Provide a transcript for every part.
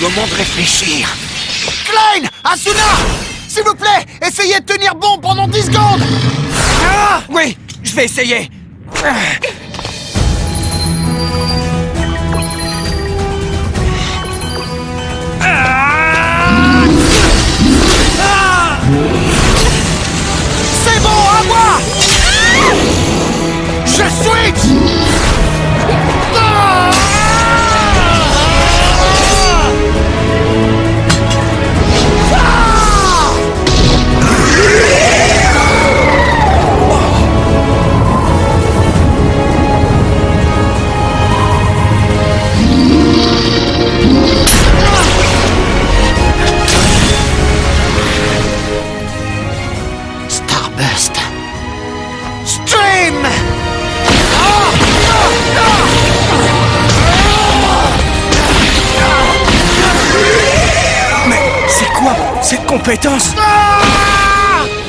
moment de réfléchir. Klein! Asuna! S'il vous plaît, essayez de tenir bon pendant 10 secondes! Ah! Oui, je vais essayer. C'est bon, à moi! Je switch! Starburst. Stream! Mais c'est quoi cette compétence?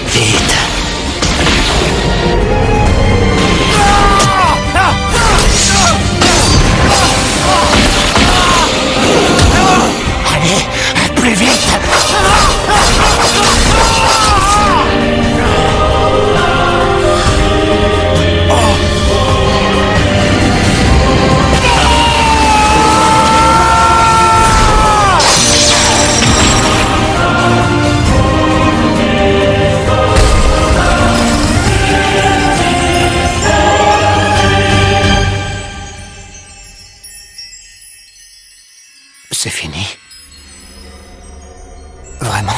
Vite! Allez, plus vite! C'est fini. Vraiment?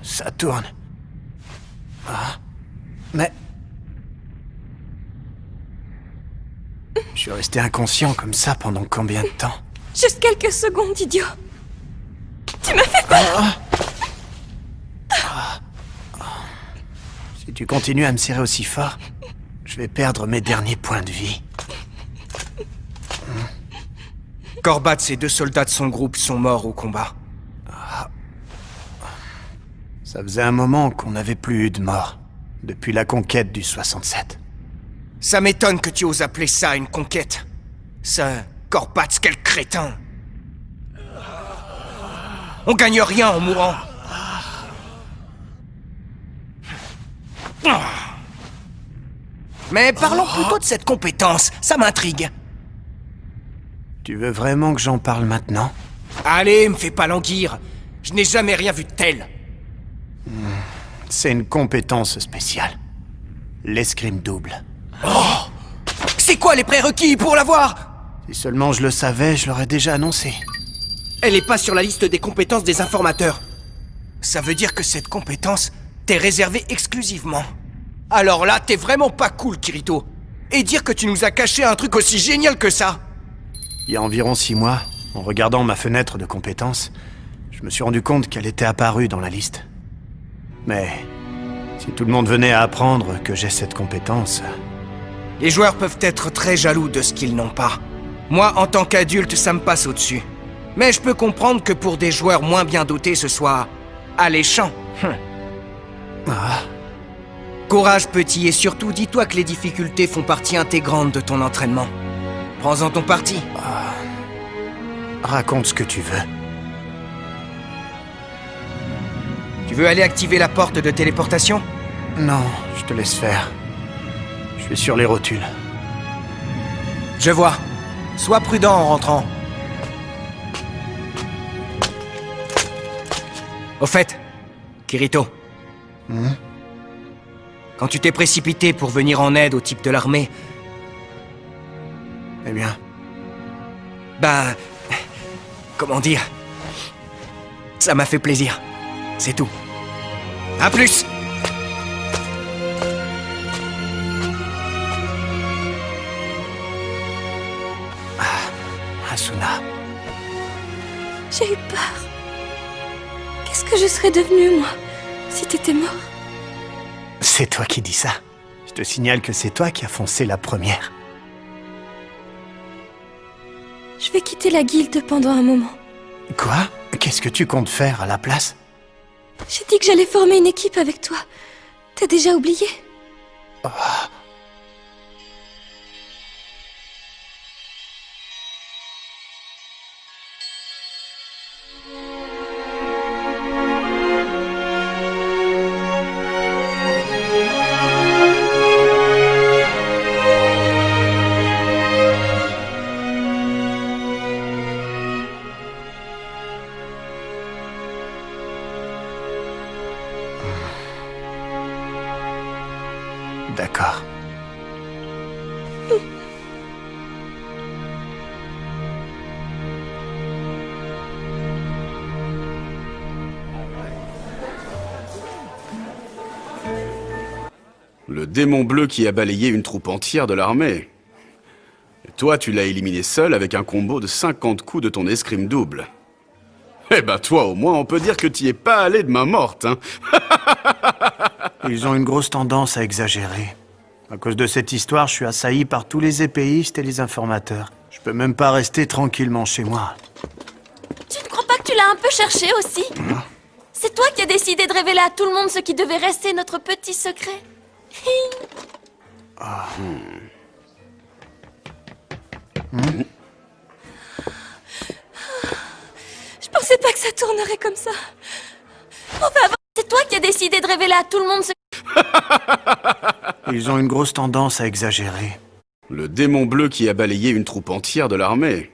Ça tourne. Mais... Je suis resté inconscient comme ça pendant combien de temps? Juste quelques secondes, idiot. Tu m'as fait peur. Si tu continues à me serrer aussi fort, je vais perdre mes derniers points de vie. Korbat et 2 soldats de son groupe sont morts au combat. Ça faisait un moment qu'on n'avait plus eu de mort, depuis la conquête du 67. Ça m'étonne que tu oses appeler ça une conquête. Ça... Korbat, quel crétin! On gagne rien en mourant. Mais parlons plutôt de cette compétence, ça m'intrigue. Tu veux vraiment que j'en parle maintenant? Allez, me fais pas languir. Je n'ai jamais rien vu de tel. C'est une compétence spéciale. L'escrime double. C'est quoi les prérequis pour l'avoir? Si seulement je le savais, je l'aurais déjà annoncé. Elle est pas sur la liste des compétences des informateurs. Ça veut dire que cette compétence t'est réservée exclusivement. Alors là, t'es vraiment pas cool, Kirito. Et dire que tu nous as caché un truc aussi génial que ça. Il y a environ 6 mois, en regardant ma fenêtre de compétences, je me suis rendu compte qu'elle était apparue dans la liste. Mais si tout le monde venait à apprendre que j'ai cette compétence... Les joueurs peuvent être très jaloux de ce qu'ils n'ont pas. Moi, en tant qu'adulte, ça me passe au-dessus. Mais je peux comprendre que pour des joueurs moins bien dotés, ce soit... alléchant. Courage, petit, et surtout, dis-toi que les difficultés font partie intégrante de ton entraînement. Prends-en ton parti. Raconte ce que tu veux. Tu veux aller activer la porte de téléportation? Non, je te laisse faire. Je suis sur les rotules. Je vois. Sois prudent en rentrant. Au fait, Kirito. Quand tu t'es précipité pour venir en aide au type de l'armée... Eh bien... Ben... comment dire? Ça m'a fait plaisir. C'est tout. À plus. Asuna. J'ai eu peur. Qu'est-ce que je serais devenue, moi, si t'étais mort? C'est toi qui dis ça. Je te signale que c'est toi qui as foncé la première. Je vais quitter la guilde pendant un moment. Quoi? Qu'est-ce que tu comptes faire à la place? J'ai dit que j'allais former une équipe avec toi. T'as déjà oublié? D'accord. Le démon bleu qui a balayé une troupe entière de l'armée. Et toi, tu l'as éliminé seul avec un combo de 50 coups de ton escrime double. Eh ben toi, au moins, on peut dire que t'y es pas allé de main morte, hein. Ils ont une grosse tendance à exagérer. À cause de cette histoire, je suis assailli par tous les épéistes et les informateurs. Je peux même pas rester tranquillement chez moi. Tu ne crois pas que tu l'as un peu cherché aussi? C'est toi qui as décidé de révéler à tout le monde ce qui devait rester notre petit secret. Je pensais pas que ça tournerait comme ça. Enfin, c'est toi qui as décidé de révéler à tout le monde ce... Ils ont une grosse tendance à exagérer. Le démon bleu qui a balayé une troupe entière de l'armée.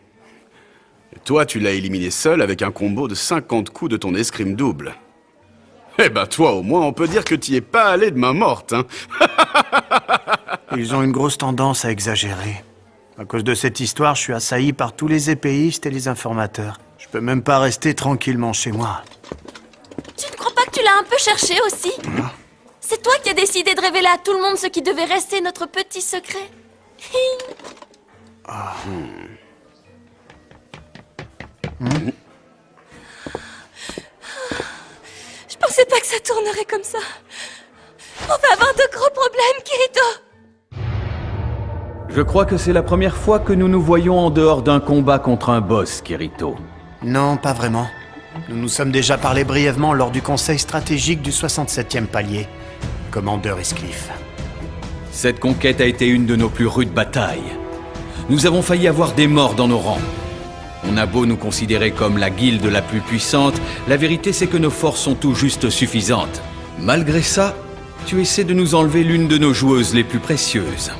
Et toi, tu l'as éliminé seul avec un combo de 50 coups de ton escrime double. Eh ben toi, au moins, on peut dire que t'y es pas allé de main morte, hein. Ils ont une grosse tendance à exagérer. À cause de cette histoire, je suis assailli par tous les épéistes et les informateurs. Je peux même pas rester tranquillement chez moi. Tu ne crois pas que tu l'as un peu cherché aussi? C'est toi qui as décidé de révéler à tout le monde ce qui devait rester notre petit secret. Je pensais pas que ça tournerait comme ça. On va avoir de gros problèmes, Kirito. Je crois que c'est la première fois que nous nous voyons en dehors d'un combat contre un boss, Kirito. Non, pas vraiment. Nous nous sommes déjà parlé brièvement lors du conseil stratégique du 67e palier. Commandeur Escliffe. Cette conquête a été une de nos plus rudes batailles. Nous avons failli avoir des morts dans nos rangs. On a beau nous considérer comme la guilde la plus puissante, la vérité c'est que nos forces sont tout juste suffisantes. Malgré ça, tu essaies de nous enlever l'une de nos joueuses les plus précieuses.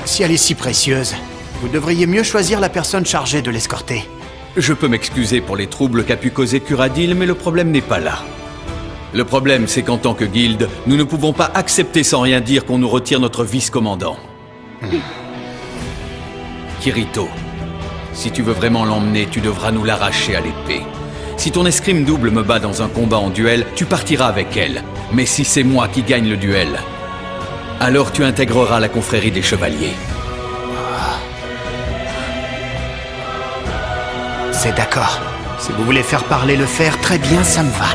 Si elle est si précieuse, vous devriez mieux choisir la personne chargée de l'escorter. Je peux m'excuser pour les troubles qu'a pu causer Curadil, mais le problème n'est pas là. Le problème, c'est qu'en tant que guilde, nous ne pouvons pas accepter sans rien dire qu'on nous retire notre vice-commandant. Kirito, si tu veux vraiment l'emmener, tu devras nous l'arracher à l'épée. Si ton escrime double me bat dans un combat en duel, tu partiras avec elle. Mais si c'est moi qui gagne le duel, alors tu intégreras la confrérie des chevaliers. C'est d'accord. Si vous voulez faire parler le fer, très bien, ça me va.